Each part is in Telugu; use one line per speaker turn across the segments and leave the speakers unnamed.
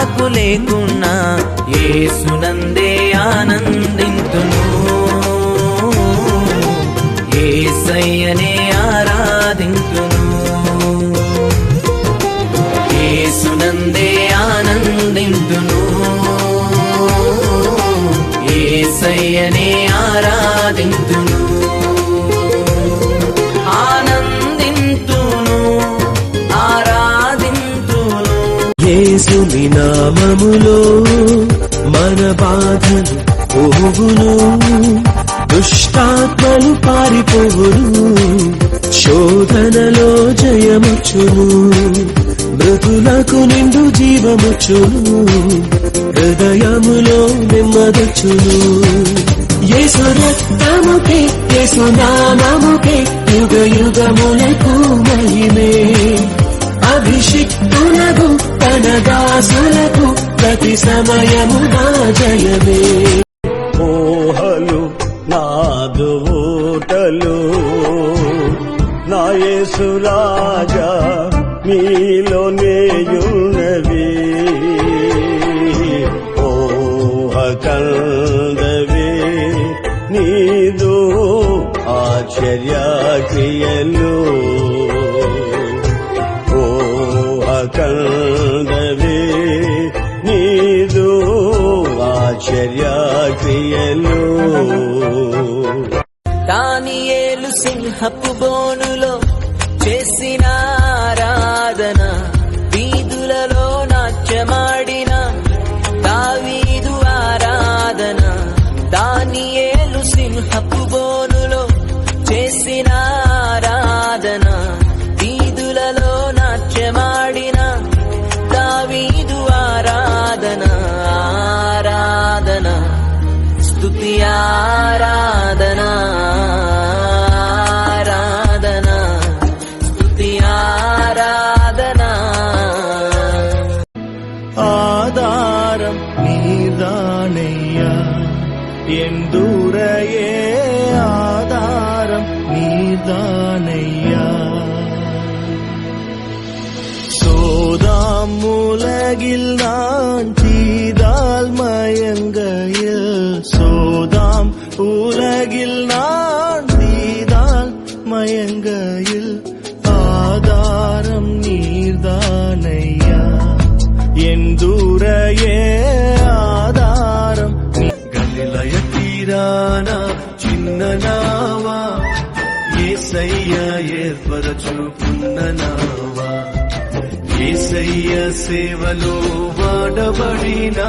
నాకు లేకున్నా యేసునందే ఆనందింతును, యేసయ్యనే ఆరాధింతును, యేసునందే ఆనందింతును, యేసయ్యనే ఆరాధింతును, ఆనందింతును, ఆరాధింతును.
యేసుని నామములో మన బాధలు పోవును, దుష్టాత్మలు పారిపోవును, శోధనలో జయముచ్చును, మృతులకు నిండు జీవముచ్చును, హృదయములో నెమ్మదొచ్చును. యేసు రక్తముకే యేసు నామముకే యుగ యుగములకు మహిమే, అభిషిక్తులకు తన దాసులకు ప్రతి సమయము నా జయమే.
ఊహలు నాదుటలు నా యేసు రాజా మీలోనేయున్నవి, ఊహ కందవి నీదు ఆశ్చర్య క్రియలు, ఊహ కందవి నీదు ఆశ్చర్య క్రియలు.
దానియేలు సింహపు బోనులో చేసిన ఆరాధన, వీధులలో నాట్యమాడిన దావీదు ఆరాధన, దానియేలు సింహపు బోనులో చేసిన ఆరాధన, వీధులలో నాట్యమాడిన దావీదు ఆరాధన, ఆరాధన స్తుతి ఆరాధన, ఆరాధన స్తుతి ఆరాధన.
ఆధారం నీదానయ్యా ఎందూరయే, ఆధారం నీదానయ్యా. சோதாமுலகில் நான் தீதால் மயங்கையில், சோதாம் உலகில் நான் தீதால் மயங்கையில், ஆதாரம் நீர்தானையா ఎందూరయే, ఆధారం. గలిలయ తీరాన చిన్న నావా యేసయ్య ఏర్పరచుకున్న నావా, యేసయ్య సేవలో వాడబడిన,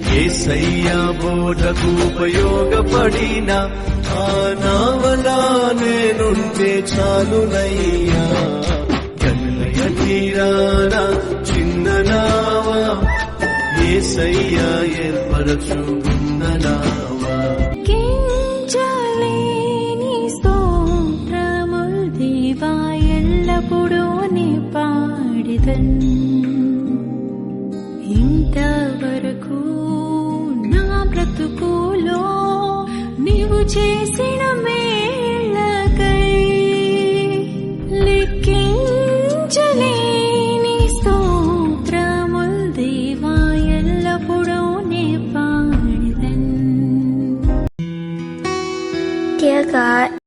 యేసయ్య బోధకు ఉపయోగపడిన ఆ నావలా నేనుంటే చాలునయ్యా. గలిలయ తీరాన చిన్న నావా యేసయ్య ఏర్పరచుకున్న నావా.
కించలేని స్తోత్రముల్ దేవా ఎల్లప్పుడూ నీ పాడెదన్, ఇంతవరకు నా బ్రతుకులో నీవు చేసిన